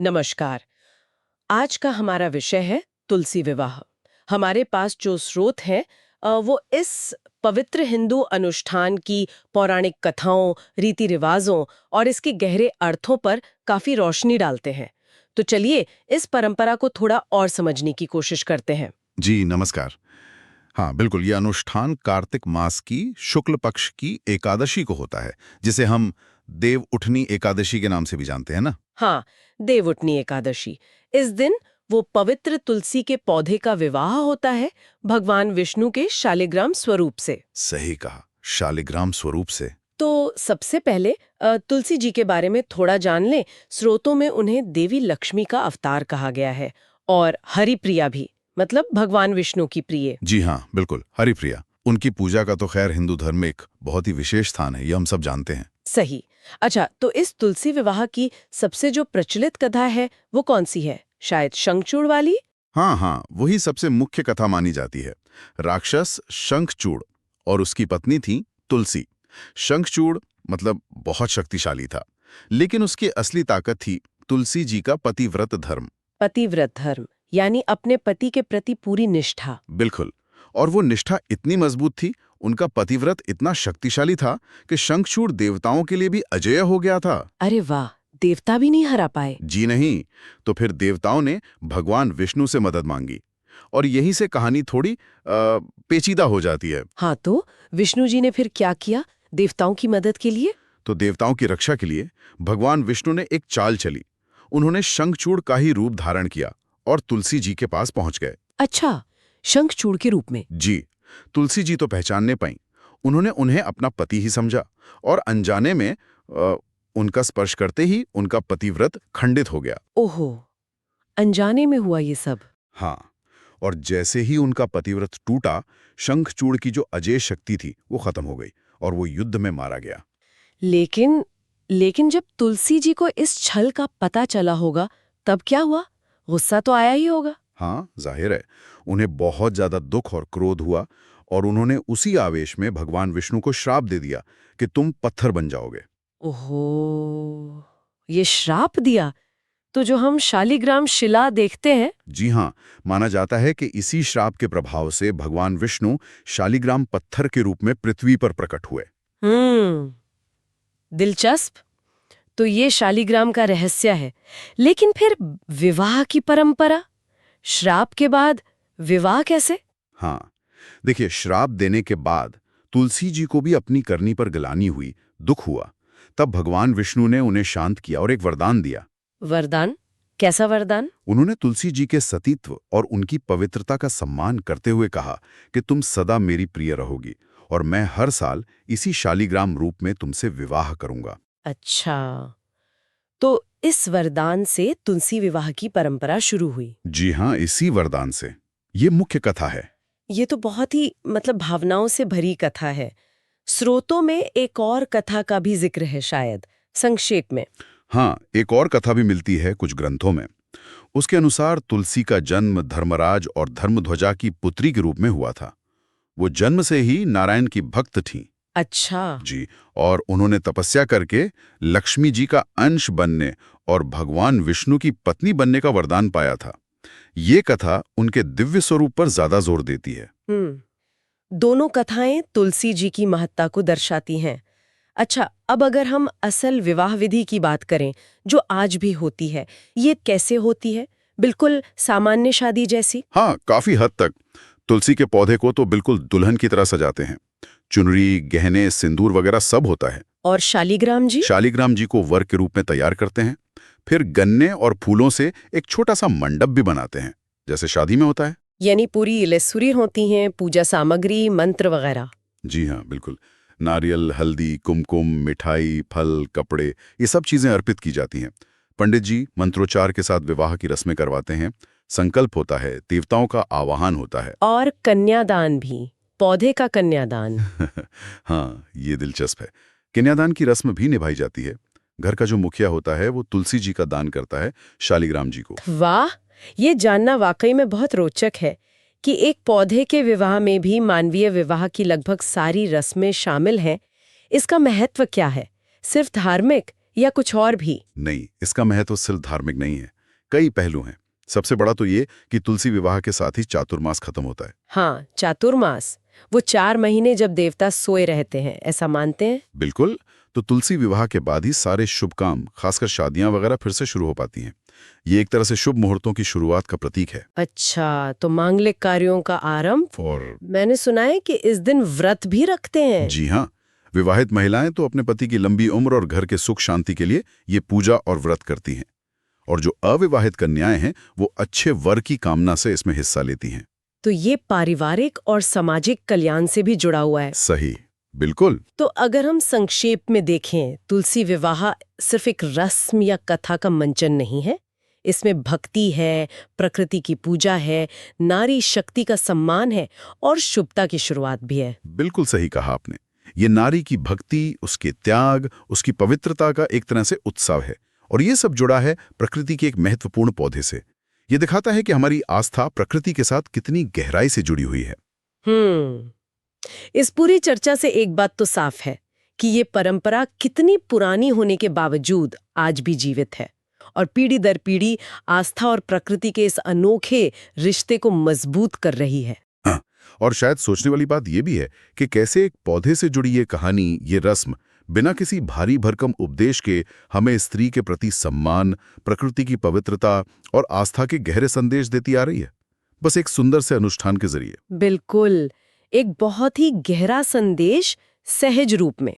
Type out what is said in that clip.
नमस्कार। आज का हमारा विषय है तुलसी विवाह। हमारे पास जो स्रोत हैं वो इस पवित्र हिंदू अनुष्ठान की पौराणिक कथाओं, रीति रिवाजों और इसके गहरे अर्थों पर काफी रोशनी डालते हैं। तो चलिए इस परंपरा को थोड़ा और समझने की कोशिश करते हैं। जी नमस्कार। हाँ बिल्कुल, ये अनुष्ठान कार्तिक मास की शुक्ल पक्ष की एकादशी को होता है, जिसे हम देव उठनी एकादशी के नाम से भी जानते हैं ना। हाँ, देवउठनी एकादशी। इस दिन वो पवित्र तुलसी के पौधे का विवाह होता है भगवान विष्णु के शालिग्राम स्वरूप से। सही कहा, शालिग्राम स्वरूप से। तो सबसे पहले तुलसी जी के बारे में थोड़ा जान लें। स्रोतों में उन्हें देवी लक्ष्मी का अवतार कहा गया है और हरिप्रिया भी, मतलब भगवान विष्णु की प्रिय। जी हाँ बिल्कुल, हरिप्रिया। उनकी पूजा का तो खैर हिंदू धर्म में एक बहुत ही विशेष स्थान है, ये हम सब जानते हैं। सही। अच्छा, तो इस तुलसी विवाह की सबसे जो प्रचलित कथा है वो कौन सी है? शायद शंखचूड़ वाली? हाँ हाँ, वही सबसे मुख्य कथा मानी जाती है। राक्षस शंखचूड़ और उसकी पत्नी थी तुलसी। शंखचूड़ मतलब बहुत शक्तिशाली था, लेकिन उसकी असली ताकत थी तुलसी जी का पतिव्रत धर्म। पतिव्रत धर्म, यानी अपने पति के प्रति पूरी निष्ठा। बिल्कुल। और वो निष्ठा इतनी मजबूत थी, उनका पतिव्रत इतना शक्तिशाली था कि शंखचूड़ देवताओं के लिए भी अजेय हो गया था। अरे वाह, देवता भी नहीं हरा पाए। जी नहीं। तो फिर देवताओं ने भगवान विष्णु से मदद मांगी, और यहीं से कहानी थोड़ी पेचीदा हो जाती है। हाँ, तो विष्णु जी ने फिर क्या किया देवताओं की मदद के लिए? तो देवताओं की रक्षा के लिए भगवान विष्णु ने एक चाल चली। उन्होंने शंखचूड़ का ही रूप धारण किया और तुलसी जी के पास पहुंच गए। अच्छा, शंखचूड़ के रूप में? जी। तुलसी जी तो पहचानने पाई। उन्होंने उन्हें अपना पति ही समझा, और अनजाने में उनका स्पर्श करते ही उनका पतिव्रत खंडित हो गया। ओहो, अनजाने में हुआ ये सब? हाँ। और जैसे ही उनका पतिव्रत टूटा, शंखचूड़ की जो अजेय शक्ति थी वो खत्म हो गई और वो युद्ध में मारा गया। लेकिन लेकिन जब तुलसी जी को इस छल का पता चला होगा तब क्या हुआ? गुस्सा तो आया ही होगा। हाँ जाहिर है, उन्हें बहुत ज्यादा दुख और क्रोध हुआ, और उन्होंने उसी आवेश में भगवान विष्णु को श्राप दे दिया कि तुम पत्थर बन जाओगे। ओहो, ये श्राप दिया? तो जो हम शालिग्राम शिला देखते हैं। जी हाँ, माना जाता है कि इसी श्राप के प्रभाव से भगवान विष्णु शालिग्राम पत्थर के रूप में पृथ्वी पर प्रकट हुए। दिलचस्प। तो ये शालिग्राम का रहस्य है। लेकिन फिर विवाह की परंपरा, श्राप के बाद विवाह कैसे? हाँ, देखिए, श्राप देने के बाद तुलसी जी को भी अपनी करनी पर ग्लानि हुई, दुख हुआ। तब भगवान विष्णु ने उन्हें शांत किया और एक वरदान दिया। वरदान? कैसा वरदान? उन्होंने तुलसी जी के सतीत्व और उनकी पवित्रता का सम्मान करते हुए कहा कि तुम सदा मेरी प्रिय रहोगी, और मैं हर साल इसी शालिग्राम रूप में तुमसे विवाह करूंगा। अच्छा, तो इस वरदान से तुलसी विवाह की परंपरा शुरू हुई। जी हाँ, इसी वरदान से। ये मुख्य कथा है। ये तो बहुत ही भावनाओं से भरी कथा है। स्रोतों में एक और कथा का भी जिक्र है शायद, संक्षेप में। हाँ, एक और कथा भी मिलती है कुछ ग्रंथों में। उसके अनुसार तुलसी का जन्म धर्मराज और धर्मध्वजा की पुत्री के रूप में हुआ था। वो जन्म से ही नारायण की भक्त थीं। अच्छा। जी। और उन्होंने तपस्या करके लक्ष्मी जी का अंश बनने और भगवान विष्णु की पत्नी बनने का वरदान पाया था। ये कथा उनके दिव्य स्वरूप पर ज्यादा जोर देती है। दोनों कथाएं तुलसी जी की महत्ता को दर्शाती हैं। अच्छा, अब अगर हम असल विवाह विधि की बात करें जो आज भी होती है, ये कैसे होती है? बिल्कुल सामान्य शादी जैसी? हाँ, काफी हद तक। तुलसी के पौधे को तो बिल्कुल दुल्हन की तरह सजाते हैं। चुनरी, गहने, सिंदूर वगैरह सब होता है। और शालिग्राम जी? शालिग्राम जी को वर के रूप में तैयार करते हैं। फिर गन्ने और फूलों से एक छोटा सा मंडप भी बनाते हैं, जैसे शादी में होता है। यानी पूरी लेसुरी होती हैं, पूजा सामग्री, मंत्र वगैरह। जी हाँ बिल्कुल। नारियल, हल्दी, कुमकुम, मिठाई, फल, कपड़े, ये सब चीजें अर्पित की जाती हैं। पंडित जी मंत्रोच्चार के साथ विवाह की रस्में करवाते हैं। संकल्प होता है, देवताओं का आवाहन होता है। और कन्यादान भी, पौधे का कन्यादान। हाँ, ये दिलचस्प है। कन्यादान की रस्म भी निभाई जाती है। घर का जो मुखिया होता है वो तुलसी जी का दान करता है शालिग्राम जी को। वाह, ये जानना वाकई में बहुत रोचक है कि एक पौधे के विवाह में भी मानवीय विवाह की लगभग सारी रस्में शामिल हैं। इसका महत्व क्या है? सिर्फ धार्मिक या कुछ और भी? नहीं, इसका महत्व सिर्फ धार्मिक नहीं है, कई पहलू हैं। सबसे बड़ा तो ये कि तुलसी विवाह के साथ ही चातुर्मास खत्म होता है। हाँ, चातुर्मास। वो 4 महीने जब देवता सोए रहते हैं, ऐसा मानते हैं? बिल्कुल। तो तुलसी विवाह के बाद ही सारे शुभ काम, खासकर शादियां वगैरह फिर से शुरू हो पाती हैं। ये एक तरह से शुभ मुहूर्तों की शुरुआत का प्रतीक है। अच्छा, तो मांगलिक कार्यों का आरंभ। और मैंने सुना है कि इस दिन व्रत भी रखते हैं। जी हाँ, विवाहित महिलाएं तो अपने पति की लंबी उम्र और घर के सुख शांति के लिए ये पूजा और व्रत करती हैं। और जो अविवाहित कन्याएं हैं वो अच्छे वर की कामना से इसमें हिस्सा लेती हैं। तो ये पारिवारिक और सामाजिक कल्याण से भी जुड़ा हुआ है। सही, बिल्कुल। तो अगर हम संक्षेप में देखें, तुलसी विवाह सिर्फ एक रस्म या कथा का मंचन नहीं है। इसमें भक्ति है, प्रकृति की पूजा है, नारी शक्ति का सम्मान है और शुभता की शुरुआत भी है। बिल्कुल सही कहा आपने। ये नारी की भक्ति, उसके त्याग, उसकी पवित्रता का एक तरह से उत्सव है। और ये सब जुड़ा है प्रकृति के एक महत्वपूर्ण पौधे से। ये दिखाता है कि हमारी आस्था प्रकृति के साथ कितनी गहराई से जुड़ी हुई है। इस पूरी चर्चा से एक बात तो साफ है कि ये परंपरा कितनी पुरानी होने के बावजूद आज भी जीवित है और पीढ़ी दर पीढ़ी आस्था और प्रकृति के इस अनोखे रिश्ते को मजबूत कर रही है। हाँ, और शायद सोचने वाली बात यह भी है कि कैसे एक पौधे से जुड़ी ये कहानी, ये रस्म, बिना किसी भारी भरकम उपदेश के हमें स्त्री के प्रति सम्मान, प्रकृति की पवित्रता और आस्था के गहरे संदेश देती आ रही है, बस एक सुंदर से अनुष्ठान के जरिए। बिल्कुल, एक बहुत ही गहरा संदेश सहज रूप में।